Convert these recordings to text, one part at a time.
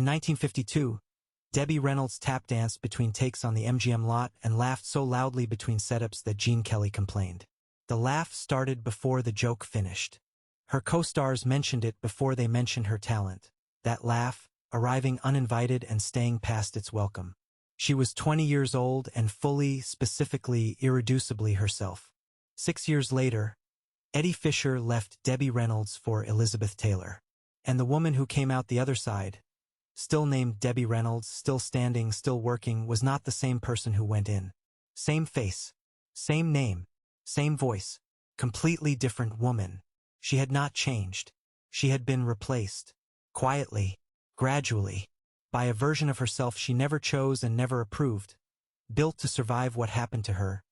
In 1952, Debbie Reynolds tap danced between takes on the MGM lot and laughed so loudly between setups that Gene Kelly complained. The laugh started before the joke finished. Her co-stars mentioned it before they mentioned her talent. That laugh, arriving uninvited and staying past its welcome. She was 20 years old and fully, specifically, irreducibly herself. 6 years later, Eddie Fisher left Debbie Reynolds for Elizabeth Taylor. And the woman who came out the other side, still named Debbie Reynolds, still standing, still working, was not the same person who went in. Same face, same name, same voice, completely different woman. She had not changed. She had been replaced. Quietly, gradually, by a version of herself she never chose and never approved. Built to survive what happened to her.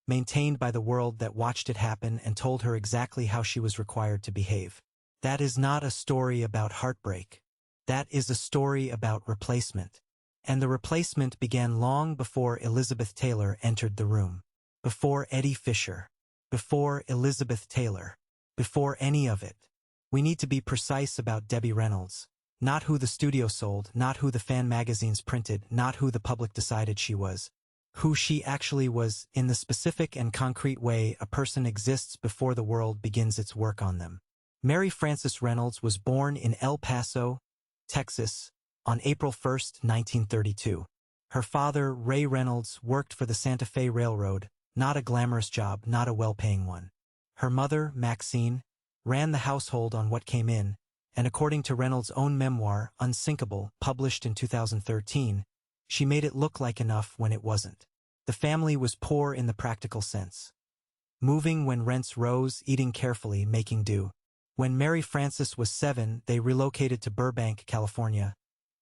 Maintained by the world that watched it happen and told her exactly how she was required to behave. That is not a story about heartbreak. That is a story about replacement. And the replacement began long before Elizabeth Taylor entered the room. Before Eddie Fisher. Before Elizabeth Taylor. Before any of it. We need to be precise about Debbie Reynolds. Not who the studio sold, not who the fan magazines printed, not who the public decided she was. Who she actually was, in the specific and concrete way a person exists before the world begins its work on them. Mary Frances Reynolds was born in El Paso, Texas, on April 1, 1932. Her father, Ray Reynolds, worked for the Santa Fe Railroad, not a glamorous job, not a well-paying one. Her mother, Maxine, ran the household on what came in, and according to Reynolds' own memoir, Unsinkable, published in 2013, she made it look like enough when it wasn't. The family was poor in the practical sense. Moving when rents rose, eating carefully, making do. When Mary Frances was 7, they relocated to Burbank, California.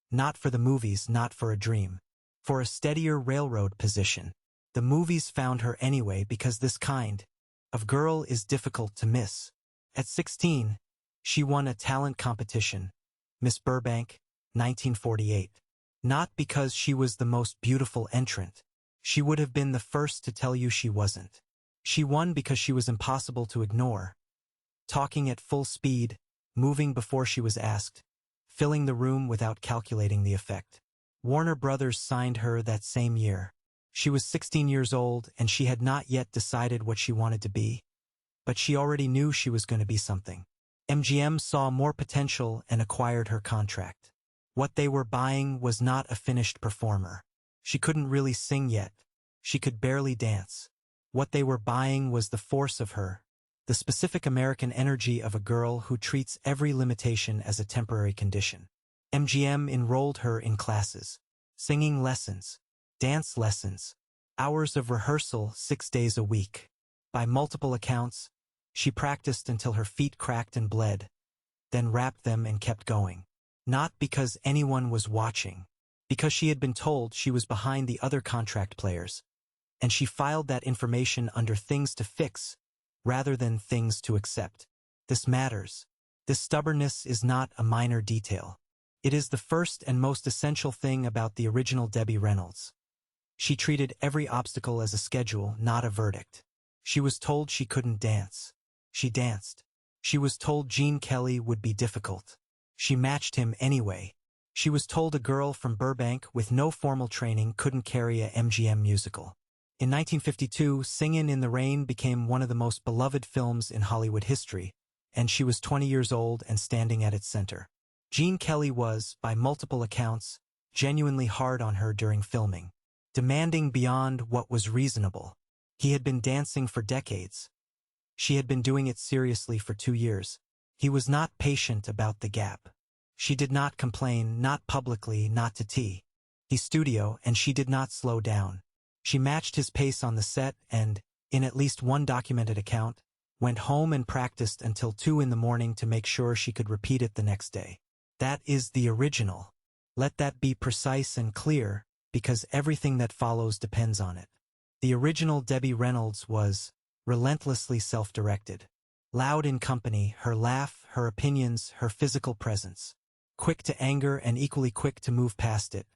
Not for the movies, not for a dream. For a steadier railroad position. The movies found her anyway because this kind of girl is difficult to miss. At 16, she won a talent competition, Miss Burbank, 1948. Not because she was the most beautiful entrant. She would have been the first to tell you she wasn't. She won because she was impossible to ignore. Talking at full speed, moving before she was asked, filling the room without calculating the effect. Warner Brothers signed her that same year. She was 16 years old and she had not yet decided what she wanted to be. But she already knew she was going to be something. MGM saw more potential and acquired her contract. What they were buying was not a finished performer. She couldn't really sing yet. She could barely dance. What they were buying was the force of her, the specific American energy of a girl who treats every limitation as a temporary condition. MGM enrolled her in classes, singing lessons, dance lessons, hours of rehearsal 6 days a week. By multiple accounts, she practiced until her feet cracked and bled, then wrapped them and kept going. Not because anyone was watching, because she had been told she was behind the other contract players, and she filed that information under things to fix, rather than things to accept. This matters. This stubbornness is not a minor detail. It is the first and most essential thing about the original Debbie Reynolds. She treated every obstacle as a schedule, not a verdict. She was told she couldn't dance. She danced. She was told Gene Kelly would be difficult. She matched him anyway. She was told a girl from Burbank with no formal training couldn't carry a MGM musical. In 1952, Singin' in the Rain became one of the most beloved films in Hollywood history, and she was 20 years old and standing at its center. Gene Kelly was, by multiple accounts, genuinely hard on her during filming, demanding beyond what was reasonable. He had been dancing for decades. She had been doing it seriously for 2 years. He was not patient about the gap. She did not complain, not publicly, not to T. He studio, and she did not slow down. She matched his pace on the set and, in at least one documented account, went home and practiced until 2 in the morning to make sure she could repeat it the next day. That is the original. Let that be precise and clear, because everything that follows depends on it. The original Debbie Reynolds was relentlessly self-directed. Loud in company, her laugh, her opinions, her physical presence. Quick to anger and equally quick to move past it.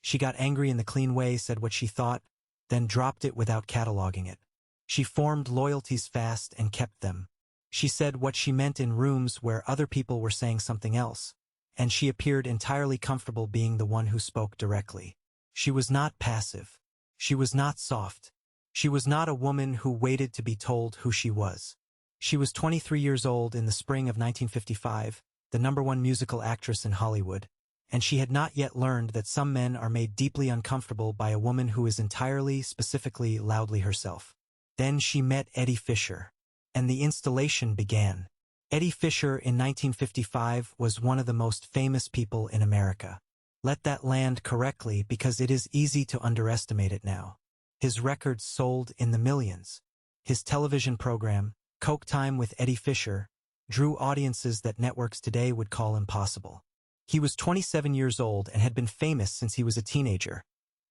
She got angry in the clean way, said what she thought, then dropped it without cataloging it. She formed loyalties fast and kept them. She said what she meant in rooms where other people were saying something else, and she appeared entirely comfortable being the one who spoke directly. She was not passive. She was not soft. She was not a woman who waited to be told who she was. She was 23 years old in the spring of 1955, the #1 musical actress in Hollywood, and she had not yet learned that some men are made deeply uncomfortable by a woman who is entirely, specifically, loudly herself. Then she met Eddie Fisher, and the installation began. Eddie Fisher in 1955 was one of the most famous people in America. Let that land correctly because it is easy to underestimate it now. His records sold in the millions. His television program, Coke Time with Eddie Fisher, drew audiences that networks today would call impossible. He was 27 years old and had been famous since he was a teenager.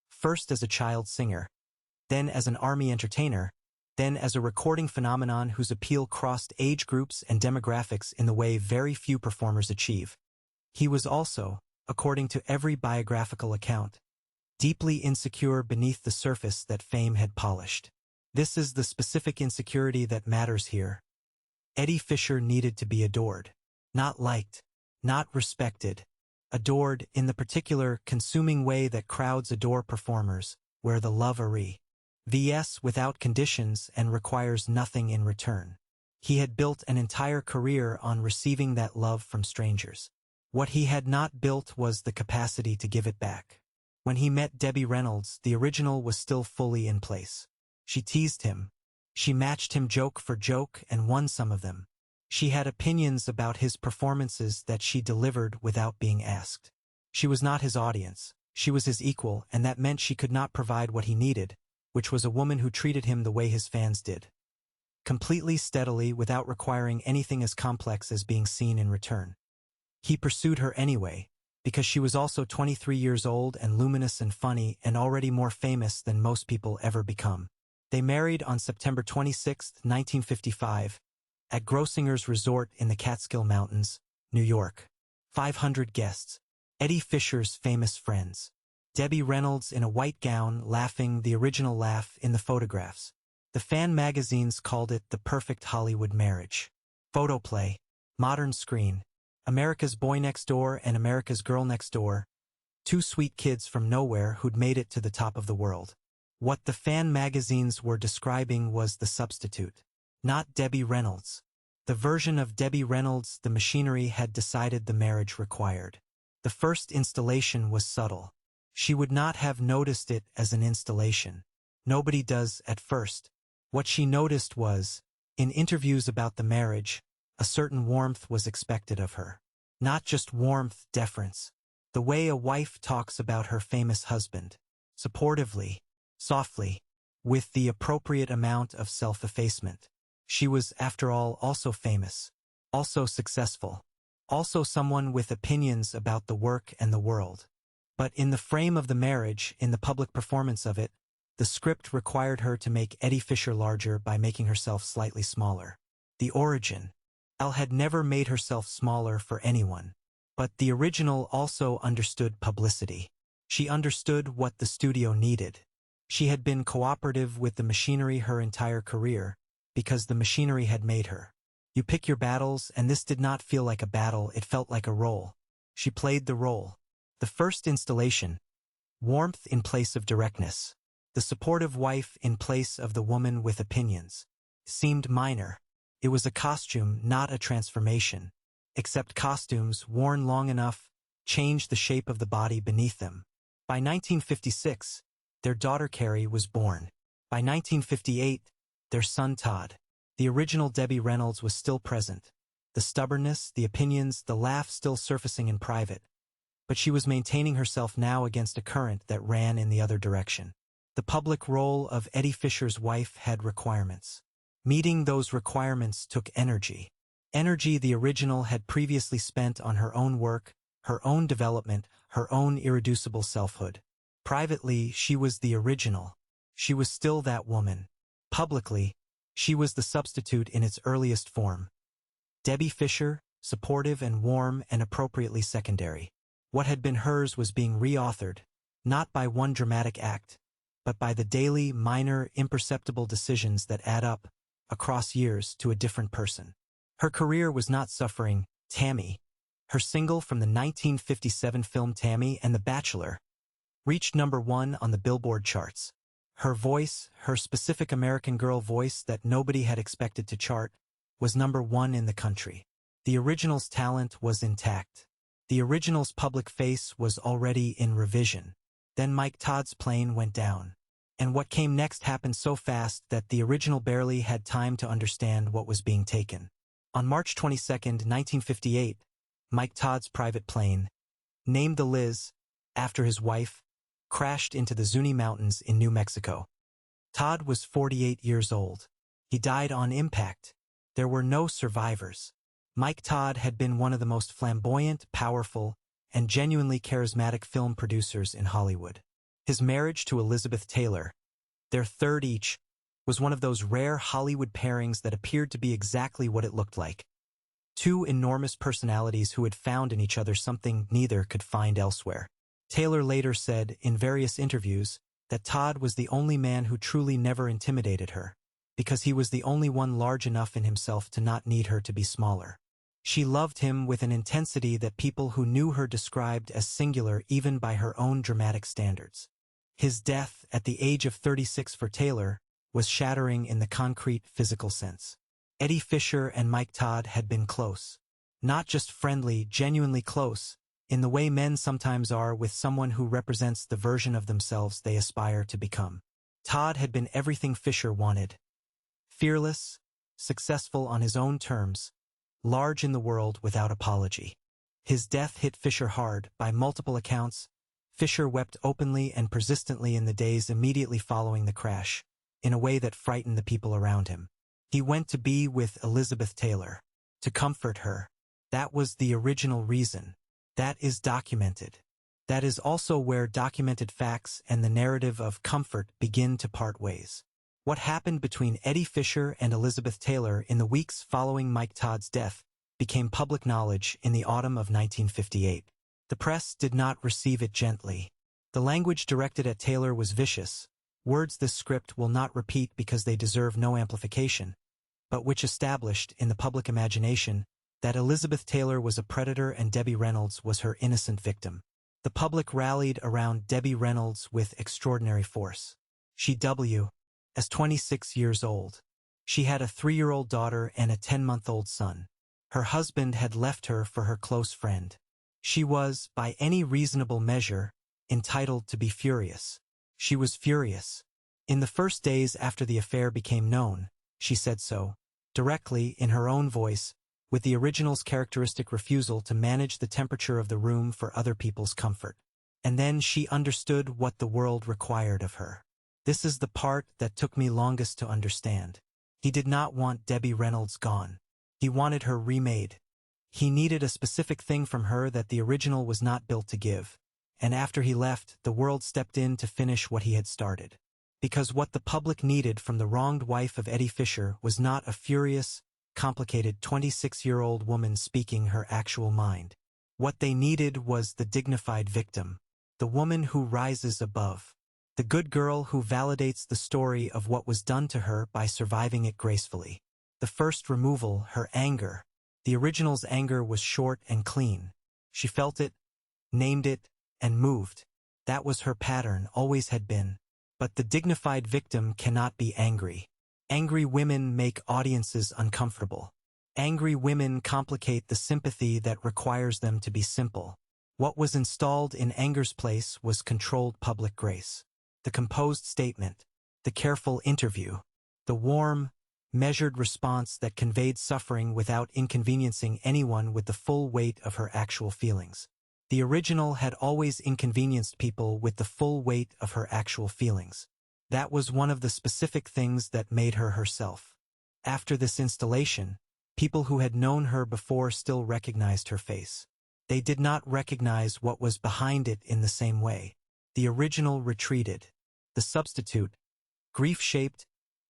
First as a child singer, then as an army entertainer, then as a recording phenomenon whose appeal crossed age groups and demographics in the way very few performers achieve. He was also, according to every biographical account, deeply insecure beneath the surface that fame had polished. This is the specific insecurity that matters here. Eddie Fisher needed to be adored. Not liked. Not respected. Adored in the particular, consuming way that crowds adore performers, where the love-ary. vs. without conditions and requires nothing in return. He had built an entire career on receiving that love from strangers. What he had not built was the capacity to give it back. When he met Debbie Reynolds, the original was still fully in place. She teased him. She matched him joke for joke and won some of them. She had opinions about his performances that she delivered without being asked. She was not his audience. She was his equal, and that meant she could not provide what he needed, which was a woman who treated him the way his fans did. Completely, steadily, without requiring anything as complex as being seen in return. He pursued her anyway, because she was also 23 years old and luminous and funny and already more famous than most people ever become. They married on September 26, 1955, at Grossinger's Resort in the Catskill Mountains, New York. 500 guests. Eddie Fisher's famous friends. Debbie Reynolds in a white gown laughing the original laugh in the photographs. The fan magazines called it the perfect Hollywood marriage. Photoplay. Modern screen. America's Boy Next Door and America's Girl Next Door. Two sweet kids from nowhere who'd made it to the top of the world. What the fan magazines were describing was the substitute. Not Debbie Reynolds. The version of Debbie Reynolds the machinery had decided the marriage required. The first installation was subtle. She would not have noticed it as an installation. Nobody does at first. What she noticed was, in interviews about the marriage, a certain warmth was expected of her. Not just warmth, deference. The way a wife talks about her famous husband. Supportively, softly, with the appropriate amount of self-effacement. She was, after all, also famous, also successful, also someone with opinions about the work and the world. But in the frame of the marriage, in the public performance of it, the script required her to make Eddie Fisher larger by making herself slightly smaller. The origin. Elle had never made herself smaller for anyone. But the original also understood publicity. She understood what the studio needed. She had been cooperative with the machinery her entire career, because the machinery had made her. You pick your battles, and this did not feel like a battle, it felt like a role. She played the role. The first installation. Warmth in place of directness. The supportive wife in place of the woman with opinions. Seemed minor. It was a costume, not a transformation. Except costumes, worn long enough, changed the shape of the body beneath them. By 1956, their daughter Carrie was born. By 1958, their son Todd. The original Debbie Reynolds was still present. The stubbornness, the opinions, the laugh still surfacing in private. But she was maintaining herself now against a current that ran in the other direction. The public role of Eddie Fisher's wife had requirements. Meeting those requirements took energy. Energy the original had previously spent on her own work, her own development, her own irreducible selfhood. Privately, she was the original. She was still that woman. Publicly, she was the substitute in its earliest form. Debbie Fisher, supportive and warm and appropriately secondary. What had been hers was being reauthored, not by one dramatic act, but by the daily, minor, imperceptible decisions that add up, across years, to a different person. Her career was not suffering. Tammy, Her single from the 1957 film Tammy and the Bachelor reached #1 on the Billboard charts. Her voice, her specific American Girl voice that nobody had expected to chart, was #1 in the country. The original's talent was intact. The original's public face was already in revision. Then Mike Todd's plane went down. And what came next happened so fast that the original barely had time to understand what was being taken. On March 22, 1958, Mike Todd's private plane, named the Liz, after his wife, crashed into the Zuni Mountains in New Mexico. Todd was 48 years old. He died on impact. There were no survivors. Mike Todd had been one of the most flamboyant, powerful, and genuinely charismatic film producers in Hollywood. His marriage to Elizabeth Taylor, their third each, was one of those rare Hollywood pairings that appeared to be exactly what it looked like. Two enormous personalities who had found in each other something neither could find elsewhere. Taylor later said, in various interviews, that Todd was the only man who truly never intimidated her, because he was the only one large enough in himself to not need her to be smaller. She loved him with an intensity that people who knew her described as singular even by her own dramatic standards. His death, at the age of 36 for Taylor, was shattering in the concrete physical sense. Eddie Fisher and Mike Todd had been close. Not just friendly, genuinely close, in the way men sometimes are with someone who represents the version of themselves they aspire to become. Todd had been everything Fisher wanted. Fearless, successful on his own terms, large in the world without apology. His death hit Fisher hard. By multiple accounts, Fisher wept openly and persistently in the days immediately following the crash, in a way that frightened the people around him. He went to be with Elizabeth Taylor, to comfort her. That was the original reason. That is documented. That is also where documented facts and the narrative of comfort begin to part ways. What happened between Eddie Fisher and Elizabeth Taylor in the weeks following Mike Todd's death became public knowledge in the autumn of 1958. The press did not receive it gently. The language directed at Taylor was vicious, words this script will not repeat because they deserve no amplification, but which established in the public imagination that Elizabeth Taylor was a predator and Debbie Reynolds was her innocent victim. The public rallied around Debbie Reynolds with extraordinary force. As 26 years old, she had a 3-year-old daughter and a 10-month-old son. Her husband had left her for her close friend. She was, by any reasonable measure, entitled to be furious. She was furious. In the first days after the affair became known, she said so, directly, in her own voice, with the original's characteristic refusal to manage the temperature of the room for other people's comfort. And then she understood what the world required of her. This is the part that took me longest to understand. He did not want Debbie Reynolds gone. He wanted her remade. He needed a specific thing from her that the original was not built to give. And after he left, the world stepped in to finish what he had started. Because what the public needed from the wronged wife of Eddie Fisher was not a furious, complicated 26-year-old woman speaking her actual mind. What they needed was the dignified victim, the woman who rises above, the good girl who validates the story of what was done to her by surviving it gracefully. The first removal, her anger. The original's anger was short and clean. She felt it, named it, and moved. That was her pattern, always had been. But the dignified victim cannot be angry. Angry women make audiences uncomfortable. Angry women complicate the sympathy that requires them to be simple. What was installed in anger's place was controlled public grace. The composed statement, the careful interview, the warm, measured response that conveyed suffering without inconveniencing anyone with the full weight of her actual feelings. The original had always inconvenienced people with the full weight of her actual feelings. That was one of the specific things that made her herself. After this installation, people who had known her before still recognized her face. They did not recognize what was behind it in the same way. The original retreated. The substitute, grief-shaped,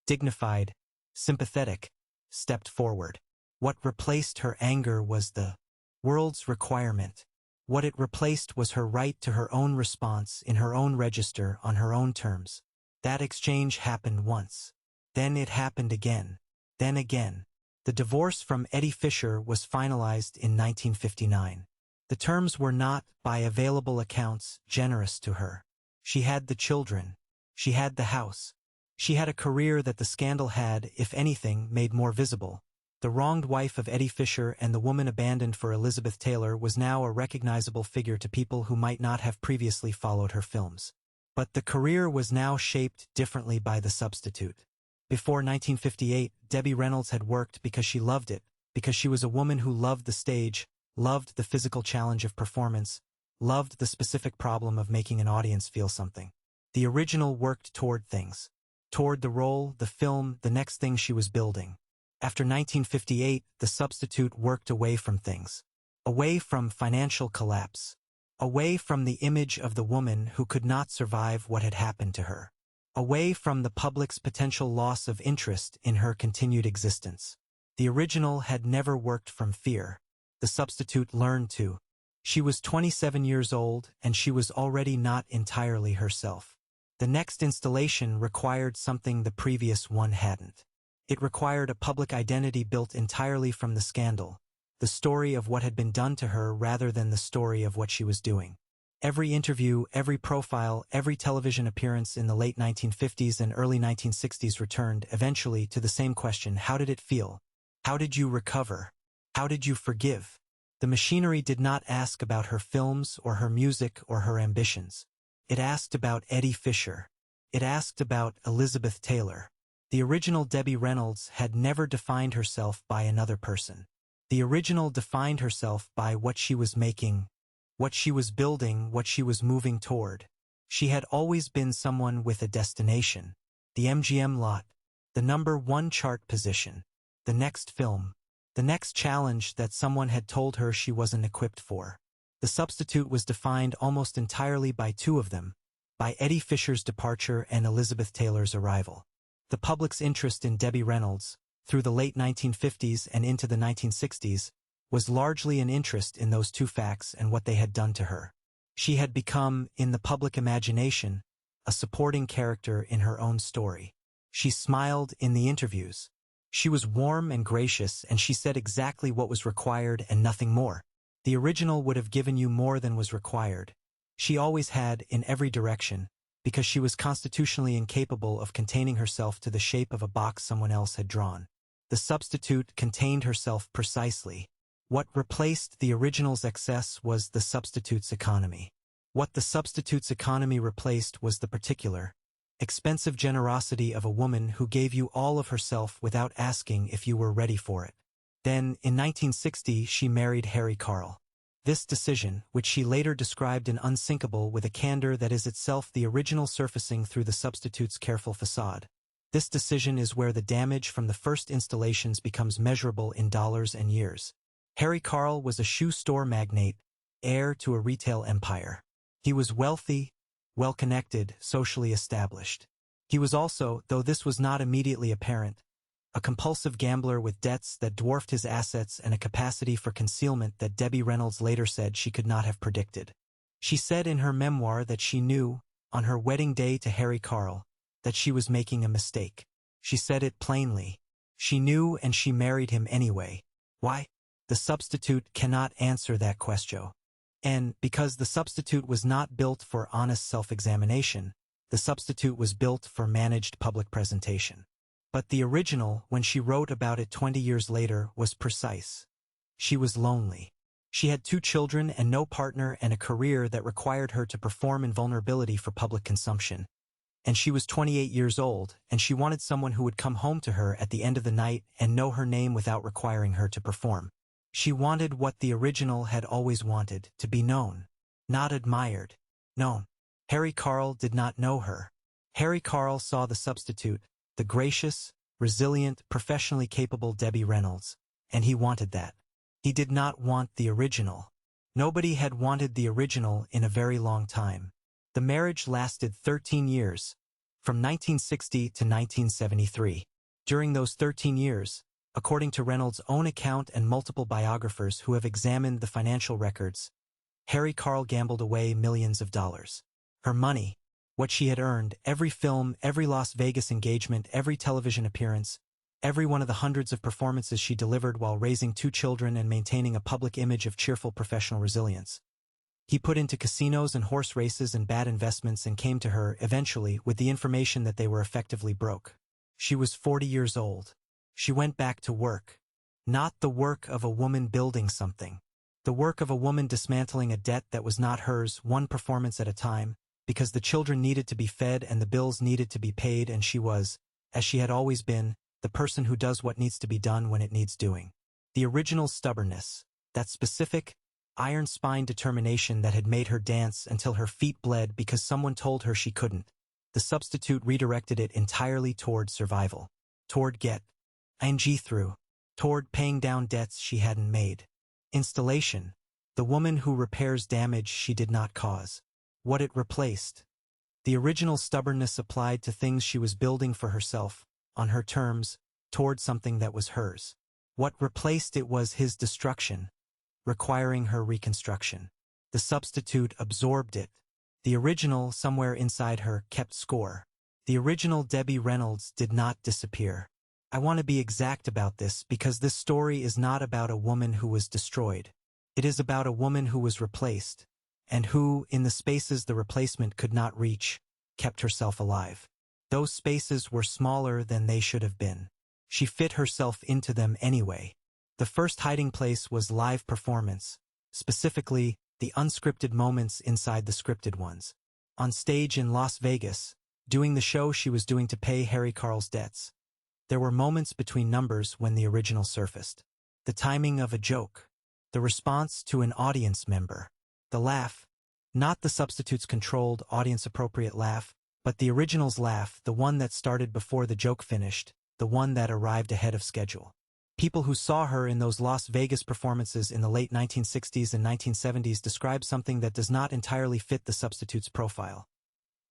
dignified, sympathetic, stepped forward. What replaced her anger was the world's requirement. What it replaced was her right to her own response in her own register on her own terms. That exchange happened once. Then it happened again. Then again. The divorce from Eddie Fisher was finalized in 1959. The terms were not, by available accounts, generous to her. She had the children. She had the house. She had a career that the scandal had, if anything, made more visible. The wronged wife of Eddie Fisher and the woman abandoned for Elizabeth Taylor was now a recognizable figure to people who might not have previously followed her films. But the career was now shaped differently by the substitute. Before 1958, Debbie Reynolds had worked because she loved it, because she was a woman who loved the stage, loved the physical challenge of performance, loved the specific problem of making an audience feel something. The original worked toward things. Toward the role, the film, the next thing she was building. After 1958, the substitute worked away from things. Away from financial collapse. Away from the image of the woman who could not survive what had happened to her. Away from the public's potential loss of interest in her continued existence. The original had never worked from fear. The substitute learned to. She was 27 years old, and she was already not entirely herself. The next installation required something the previous one hadn't. It required a public identity built entirely from the scandal, the story of what had been done to her rather than the story of what she was doing. Every interview, every profile, every television appearance in the late 1950s and early 1960s returned, eventually, to the same question: how did it feel? How did you recover? How did you forgive? The machinery did not ask about her films or her music or her ambitions. It asked about Eddie Fisher. It asked about Elizabeth Taylor. The original Debbie Reynolds had never defined herself by another person. The original defined herself by what she was making, what she was building, what she was moving toward. She had always been someone with a destination. The MGM lot, the #1 chart position, the next film, the next challenge that someone had told her she wasn't equipped for. The substitute was defined almost entirely by two of them, by Eddie Fisher's departure and Elizabeth Taylor's arrival. The public's interest in Debbie Reynolds, through the late 1950s and into the 1960s, was largely an interest in those two facts and what they had done to her. She had become, in the public imagination, a supporting character in her own story. She smiled in the interviews. She was warm and gracious, and she said exactly what was required and nothing more. The original would have given you more than was required. She always had, in every direction, because she was constitutionally incapable of containing herself to the shape of a box someone else had drawn. The substitute contained herself precisely. What replaced the original's excess was the substitute's economy. What the substitute's economy replaced was the particular, expensive generosity of a woman who gave you all of herself without asking if you were ready for it. Then, in 1960, she married Harry Carl. This decision, which she later described in Unsinkable with a candor that is itself the original surfacing through the substitute's careful facade. This decision is where the damage from the first installations becomes measurable in dollars and years. Harry Carl was a shoe store magnate, heir to a retail empire. He was wealthy, well-connected, socially established. He was also, though this was not immediately apparent, a compulsive gambler with debts that dwarfed his assets and a capacity for concealment that Debbie Reynolds later said she could not have predicted. She said in her memoir that she knew, on her wedding day to Harry Carl, that she was making a mistake. She said it plainly. She knew, and she married him anyway. Why? The substitute cannot answer that question. And, because the substitute was not built for honest self-examination, the substitute was built for managed public presentation. But the original, when she wrote about it 20 years later, was precise. She was lonely. She had 2 children and no partner and a career that required her to perform in vulnerability for public consumption. And she was 28 years old, and she wanted someone who would come home to her at the end of the night and know her name without requiring her to perform. She wanted what the original had always wanted, to be known. Not admired. Known. Harry Carl did not know her. Harry Carl saw the substitute, the gracious, resilient, professionally capable Debbie Reynolds, and he wanted that. He did not want the original. Nobody had wanted the original in a very long time. The marriage lasted 13 years, from 1960 to 1973. During those 13 years, according to Reynolds' own account and multiple biographers who have examined the financial records, Harry Carl gambled away millions of dollars. Her money, what she had earned, every film, every Las Vegas engagement, every television appearance, every one of the hundreds of performances she delivered while raising 2 children and maintaining a public image of cheerful professional resilience. He put into casinos and horse races and bad investments and came to her, eventually, with the information that they were effectively broke. She was 40 years old. She went back to work. Not the work of a woman building something. The work of a woman dismantling a debt that was not hers, one performance at a time, because the children needed to be fed and the bills needed to be paid, and she was, as she had always been, the person who does what needs to be done when it needs doing. The original stubbornness, that specific, iron-spined determination that had made her dance until her feet bled because someone told her she couldn't. The substitute redirected it entirely toward survival, toward through, toward paying down debts she hadn't made. Installation, the woman who repairs damage she did not cause. What it replaced. The original stubbornness applied to things she was building for herself, on her terms, toward something that was hers. What replaced it was his destruction, requiring her reconstruction. The substitute absorbed it. The original, somewhere inside her, kept score. The original Debbie Reynolds did not disappear. I want to be exact about this because this story is not about a woman who was destroyed. It is about a woman who was replaced, and who, in the spaces the replacement could not reach, kept herself alive. Those spaces were smaller than they should have been. She fit herself into them anyway. The first hiding place was live performance, specifically, the unscripted moments inside the scripted ones. On stage in Las Vegas, doing the show she was doing to pay Harry Carl's debts. There were moments between numbers when the original surfaced. The timing of a joke. The response to an audience member. The laugh. Not the substitute's controlled, audience-appropriate laugh, but the original's laugh, the one that started before the joke finished, the one that arrived ahead of schedule. People who saw her in those Las Vegas performances in the late 1960s and 1970s describe something that does not entirely fit the substitute's profile.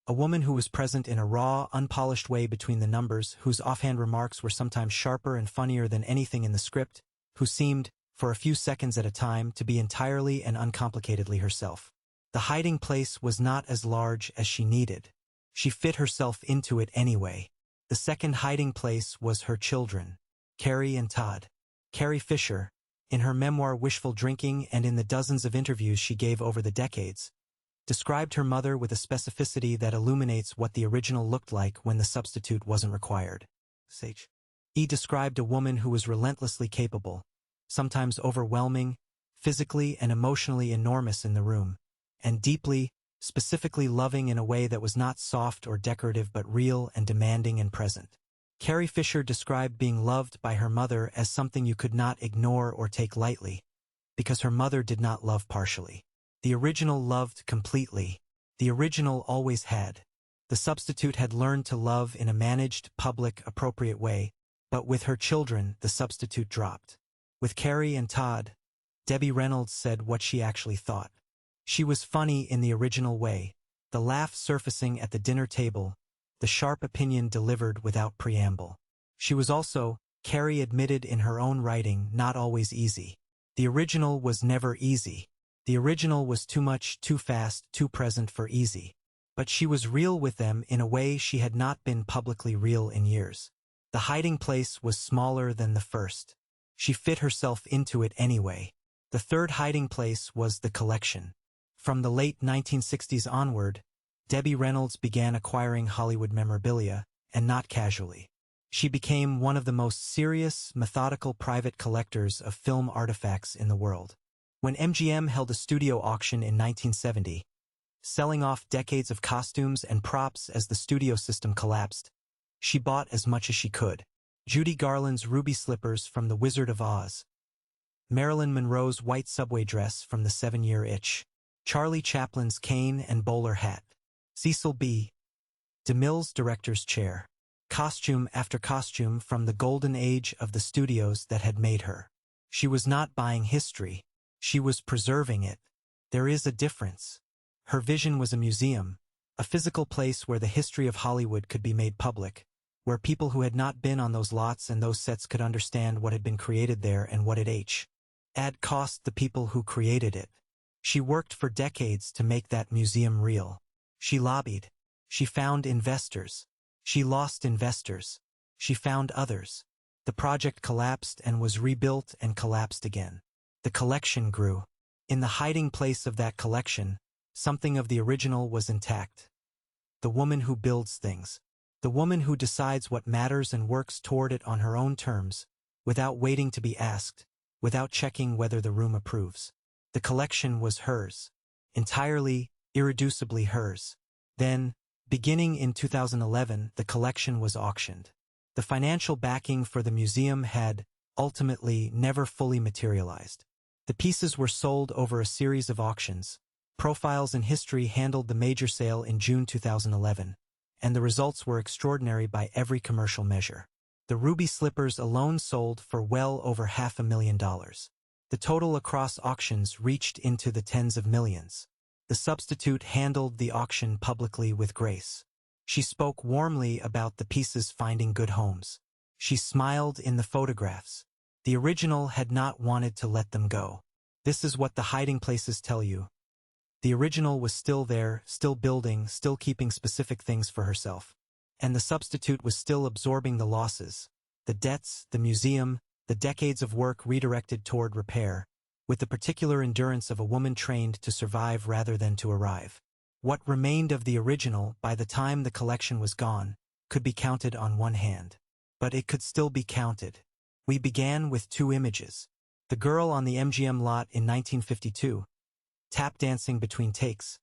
A woman who was present in a raw, unpolished way between the numbers, whose offhand remarks were sometimes sharper and funnier than anything in the script, who seemed, for a few seconds at a time, to be entirely and uncomplicatedly herself. The hiding place was not as large as she needed. She fit herself into it anyway. The second hiding place was her children, Carrie and Todd. Carrie Fisher, in her memoir Wishful Drinking and in the dozens of interviews she gave over the decades, described her mother with a specificity that illuminates what the original looked like when the substitute wasn't required. He described a woman who was relentlessly capable, sometimes overwhelming, physically and emotionally enormous in the room, and deeply, specifically loving in a way that was not soft or decorative but real and demanding and present. Carrie Fisher described being loved by her mother as something you could not ignore or take lightly, because her mother did not love partially. The original loved completely. The original always had. The substitute had learned to love in a managed, public, appropriate way, but with her children, the substitute dropped. With Carrie and Todd, Debbie Reynolds said what she actually thought. She was funny in the original way, the laugh surfacing at the dinner table, the sharp opinion delivered without preamble. She was also, Carrie admitted in her own writing, not always easy. The original was never easy. The original was too much, too fast, too present for easy. But she was real with them in a way she had not been publicly real in years. The hiding place was smaller than the first. She fit herself into it anyway. The third hiding place was the collection. From the late 1960s onward, Debbie Reynolds began acquiring Hollywood memorabilia, and not casually. She became one of the most serious, methodical private collectors of film artifacts in the world. When MGM held a studio auction in 1970, selling off decades of costumes and props as the studio system collapsed, she bought as much as she could. Judy Garland's ruby slippers from The Wizard of Oz, Marilyn Monroe's white subway dress from The 7-Year Itch, Charlie Chaplin's cane and bowler hat, Cecil B. DeMille's director's chair, costume after costume from the golden age of the studios that had made her. She was not buying history. She was preserving it. There is a difference. Her vision was a museum, a physical place where the history of Hollywood could be made public, where people who had not been on those lots and those sets could understand what had been created there and what it had cost the people who created it. She worked for decades to make that museum real. She lobbied. She found investors. She lost investors. She found others. The project collapsed and was rebuilt and collapsed again. The collection grew. In the hiding place of that collection, something of the original was intact. The woman who builds things. The woman who decides what matters and works toward it on her own terms, without waiting to be asked, without checking whether the room approves. The collection was hers. Entirely, irreducibly hers. Then, beginning in 2011, the collection was auctioned. The financial backing for the museum had, ultimately, never fully materialized. The pieces were sold over a series of auctions. Profiles in History handled the major sale in June 2011, and the results were extraordinary by every commercial measure. The ruby slippers alone sold for well over $500,000. The total across auctions reached into the tens of millions. The substitute handled the auction publicly with grace. She spoke warmly about the pieces finding good homes. She smiled in the photographs. The original had not wanted to let them go. This is what the hiding places tell you. The original was still there, still building, still keeping specific things for herself. And the substitute was still absorbing the losses, the debts, the museum, the decades of work redirected toward repair, with the particular endurance of a woman trained to survive rather than to arrive. What remained of the original, by the time the collection was gone, could be counted on one hand. But it could still be counted. We began with 2 images. The girl on the MGM lot in 1952, tap dancing between takes,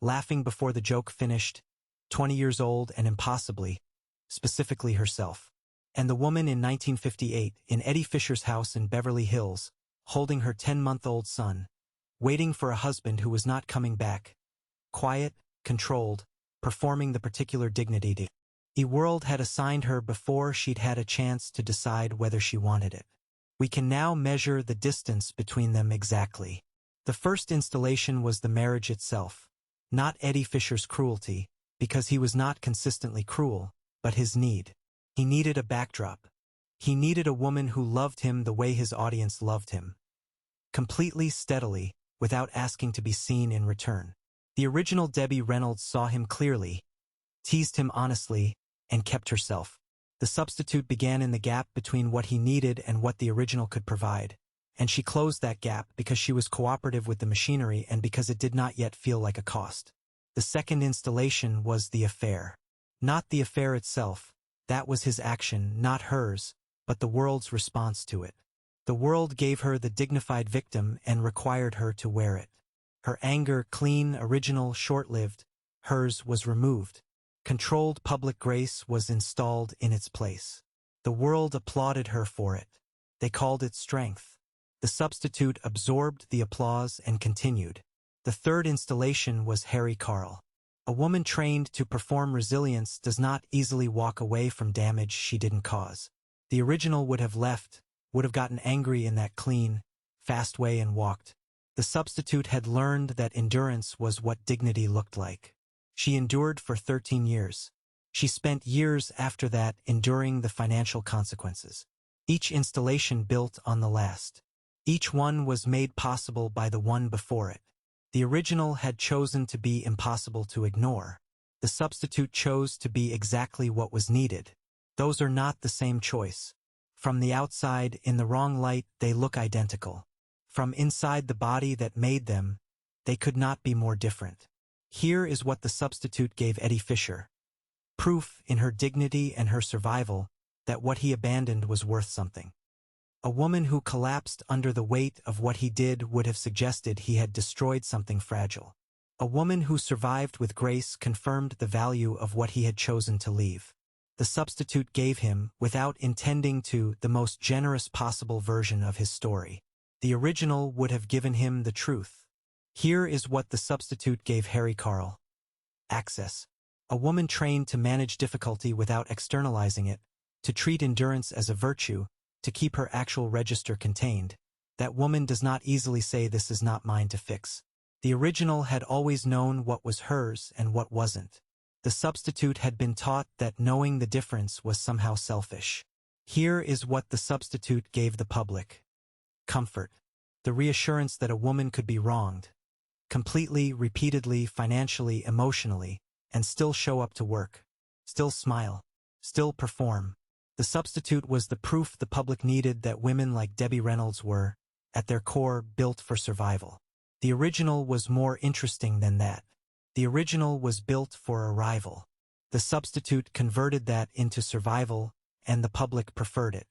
laughing before the joke finished, 20 years old and impossibly, specifically herself. And the woman in 1958 in Eddie Fisher's house in Beverly Hills, holding her 10-month-old son, waiting for a husband who was not coming back, quiet, controlled, performing the particular dignity the world had assigned her before she'd had a chance to decide whether she wanted it. We can now measure the distance between them exactly. The first installation was the marriage itself, not Eddie Fisher's cruelty, because he was not consistently cruel, but his need. He needed a backdrop. He needed a woman who loved him the way his audience loved him. Completely, steadily, without asking to be seen in return. The original Debbie Reynolds saw him clearly, teased him honestly, and kept herself. The substitute began in the gap between what he needed and what the original could provide, and she closed that gap because she was cooperative with the machinery and because it did not yet feel like a cost. The second installation was the affair. Not the affair itself, that was his action, not hers, but the world's response to it. The world gave her the dignified victim and required her to wear it. Her anger, clean, original, short-lived, hers was removed. Controlled public grace was installed in its place. The world applauded her for it. They called it strength. The substitute absorbed the applause and continued. The third installation was Harry Carl. A woman trained to perform resilience does not easily walk away from damage she didn't cause. The original would have left, would have gotten angry in that clean, fast way and walked. The substitute had learned that endurance was what dignity looked like. She endured for 13 years. She spent years after that enduring the financial consequences. Each installation built on the last. Each one was made possible by the one before it. The original had chosen to be impossible to ignore. The substitute chose to be exactly what was needed. Those are not the same choice. From the outside, in the wrong light, they look identical. From inside the body that made them, they could not be more different. Here is what the substitute gave Eddie Fisher. Proof, in her dignity and her survival, that what he abandoned was worth something. A woman who collapsed under the weight of what he did would have suggested he had destroyed something fragile. A woman who survived with grace confirmed the value of what he had chosen to leave. The substitute gave him, without intending to, the most generous possible version of his story. The original would have given him the truth. Here is what the substitute gave Harry Carl. Access. A woman trained to manage difficulty without externalizing it, to treat endurance as a virtue, to keep her actual register contained. That woman does not easily say this is not mine to fix. The original had always known what was hers and what wasn't. The substitute had been taught that knowing the difference was somehow selfish. Here is what the substitute gave the public. Comfort. The reassurance that a woman could be wronged. Completely, repeatedly, financially, emotionally, and still show up to work. Still smile. Still perform. The substitute was the proof the public needed that women like Debbie Reynolds were, at their core, built for survival. The original was more interesting than that. The original was built for arrival. The substitute converted that into survival, and the public preferred it.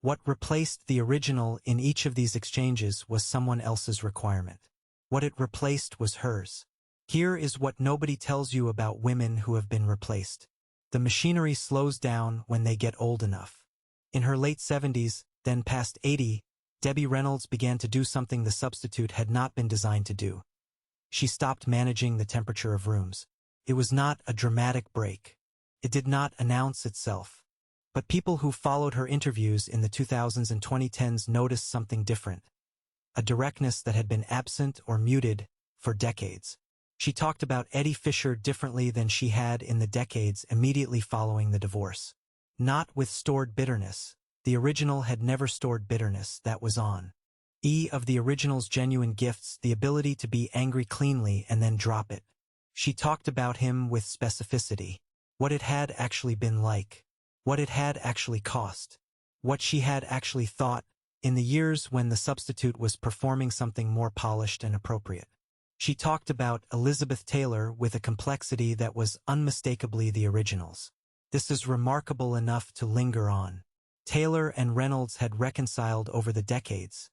What replaced the original in each of these exchanges was someone else's requirement. What it replaced was hers. Here is what nobody tells you about women who have been replaced. The machinery slows down when they get old enough. In her late 70s, then past 80, Debbie Reynolds began to do something the substitute had not been designed to do. She stopped managing the temperature of rooms. It was not a dramatic break. It did not announce itself. But people who followed her interviews in the 2000s and 2010s noticed something different. A directness that had been absent or muted for decades. She talked about Eddie Fisher differently than she had in the decades immediately following the divorce. Not with stored bitterness. The original had never stored bitterness, that was on. Of the original's genuine gifts, the ability to be angry cleanly and then drop it. She talked about him with specificity. What it had actually been like. What it had actually cost. What she had actually thought in the years when the substitute was performing something more polished and appropriate. She talked about Elizabeth Taylor with a complexity that was unmistakably the original's. This is remarkable enough to linger on. Taylor and Reynolds had reconciled over the decades.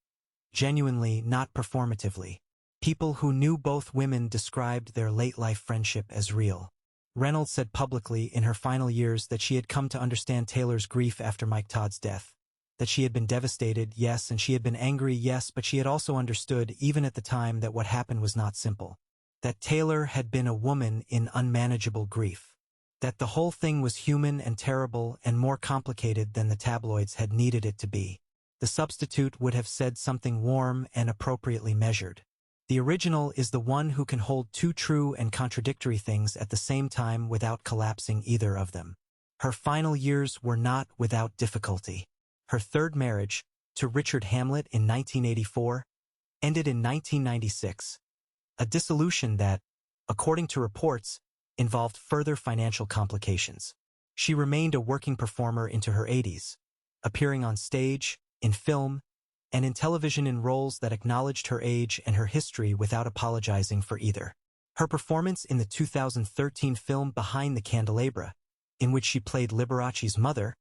Genuinely, not performatively. People who knew both women described their late-life friendship as real. Reynolds said publicly in her final years that she had come to understand Taylor's grief after Mike Todd's death. That she had been devastated, yes, and she had been angry, yes, but she had also understood, even at the time, that what happened was not simple. That Taylor had been a woman in unmanageable grief. That the whole thing was human and terrible and more complicated than the tabloids had needed it to be. The substitute would have said something warm and appropriately measured. The original is the one who can hold two true and contradictory things at the same time without collapsing either of them. Her final years were not without difficulty. Her third marriage, to Richard Hamlet in 1984, ended in 1996. A dissolution that, according to reports, involved further financial complications. She remained a working performer into her 80s, appearing on stage, in film, and in television in roles that acknowledged her age and her history without apologizing for either. Her performance in the 2013 film Behind the Candelabra, in which she played Liberace's mother,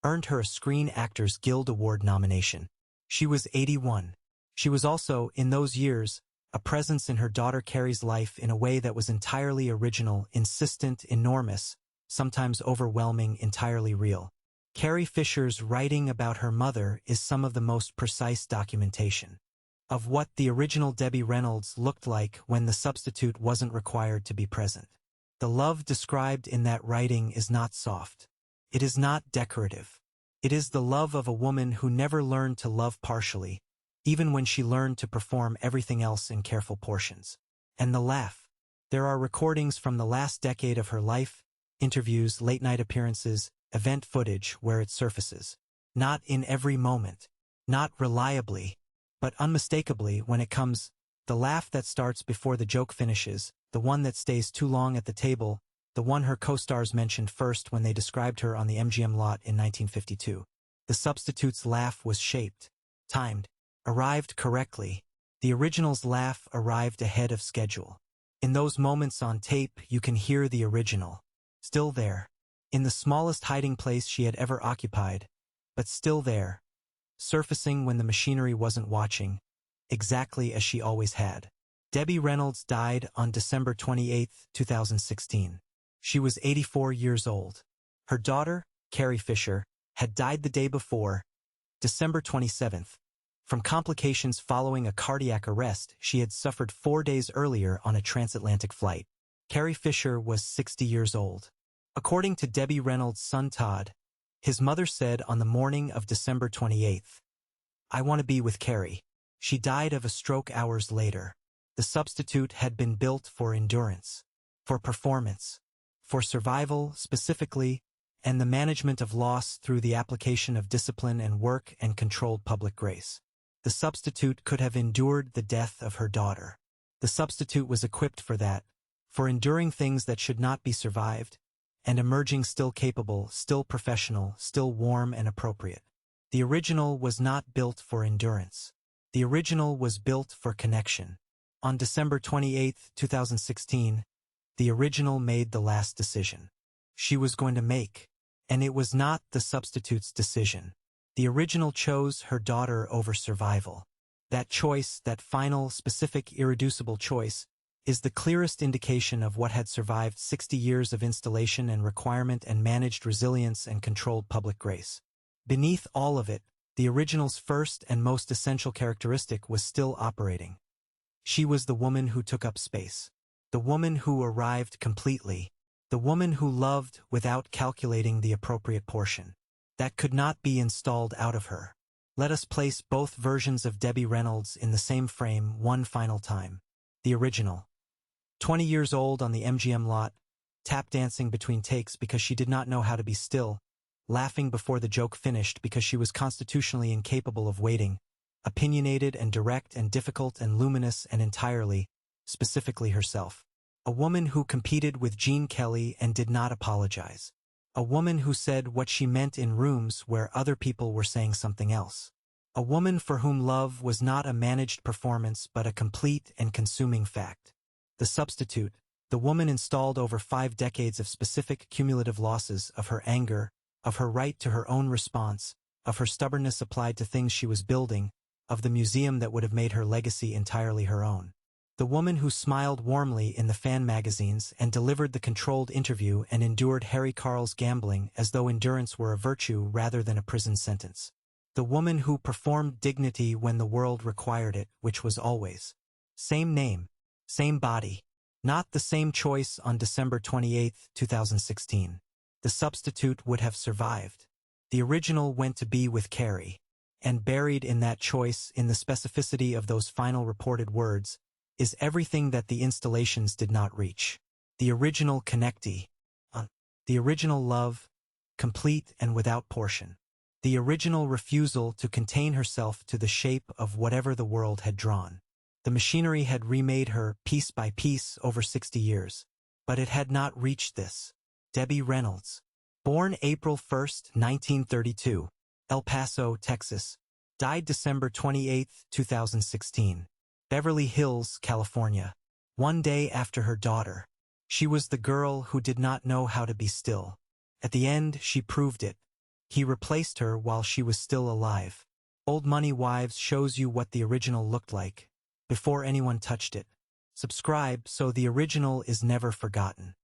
earned her a Screen Actors Guild Award nomination. She was 81. She was also, in those years, a presence in her daughter Carrie's life in a way that was entirely original, insistent, enormous, sometimes overwhelming, entirely real. Carrie Fisher's writing about her mother is some of the most precise documentation of what the original Debbie Reynolds looked like when the substitute wasn't required to be present. The love described in that writing is not soft. It is not decorative. It is the love of a woman who never learned to love partially, even when she learned to perform everything else in careful portions. And the laugh. There are recordings from the last decade of her life, interviews, late-night appearances, event footage where it surfaces. Not in every moment. Not reliably, but unmistakably when it comes. The laugh that starts before the joke finishes, the one that stays too long at the table, the one her co-stars mentioned first when they described her on the MGM lot in 1952. The substitute's laugh was shaped, timed, arrived correctly. The original's laugh arrived ahead of schedule. In those moments on tape, you can hear the original. Still there. In the smallest hiding place she had ever occupied, but still there. Surfacing when the machinery wasn't watching, exactly as she always had. Debbie Reynolds died on December 28, 2016. She was 84 years old. Her daughter, Carrie Fisher, had died the day before, December 27th, from complications following a cardiac arrest she had suffered 4 days earlier on a transatlantic flight. Carrie Fisher was 60 years old. According to Debbie Reynolds' son Todd, his mother said on the morning of December 28th, "I want to be with Carrie." She died of a stroke hours later. The substitute had been built for endurance, for performance, for survival specifically, and the management of loss through the application of discipline and work and controlled public grace. The substitute could have endured the death of her daughter. The substitute was equipped for that, for enduring things that should not be survived, and emerging still capable, still professional, still warm and appropriate. The original was not built for endurance. The original was built for connection. On December 28, 2016, the original made the last decision she was going to make, and it was not the substitute's decision. The original chose her daughter over survival. That choice, that final, specific, irreducible choice, is the clearest indication of what had survived 60 years of installation and requirement and managed resilience and controlled public grace. Beneath all of it, the original's first and most essential characteristic was still operating. She was the woman who took up space. The woman who arrived completely. The woman who loved without calculating the appropriate portion. That could not be installed out of her. Let us place both versions of Debbie Reynolds in the same frame one final time. The original. 20 years old on the MGM lot, tap dancing between takes because she did not know how to be still, laughing before the joke finished because she was constitutionally incapable of waiting, opinionated and direct and difficult and luminous and entirely, specifically herself. A woman who competed with Gene Kelly and did not apologize. A woman who said what she meant in rooms where other people were saying something else. A woman for whom love was not a managed performance but a complete and consuming fact. The substitute, the woman installed over 5 decades of specific cumulative losses of her anger, of her right to her own response, of her stubbornness applied to things she was building, of the museum that would have made her legacy entirely her own. The woman who smiled warmly in the fan magazines and delivered the controlled interview and endured Harry Carl's gambling as though endurance were a virtue rather than a prison sentence. The woman who performed dignity when the world required it, which was always. Same name, same body. Not the same choice on December 28, 2016. The substitute would have survived. The original went to be with Carrie. And buried in that choice, in the specificity of those final reported words, is everything that the installations did not reach. The original connectee. The original love, complete and without portion. The original refusal to contain herself to the shape of whatever the world had drawn. The machinery had remade her piece by piece over 60 years. But it had not reached this. Debbie Reynolds. Born April 1, 1932. El Paso, Texas. Died December 28, 2016. Beverly Hills, California. One day after her daughter. She was the girl who did not know how to be still. At the end, she proved it. He replaced her while she was still alive. Old Money Wives shows you what the original looked like, before anyone touched it. Subscribe so the original is never forgotten.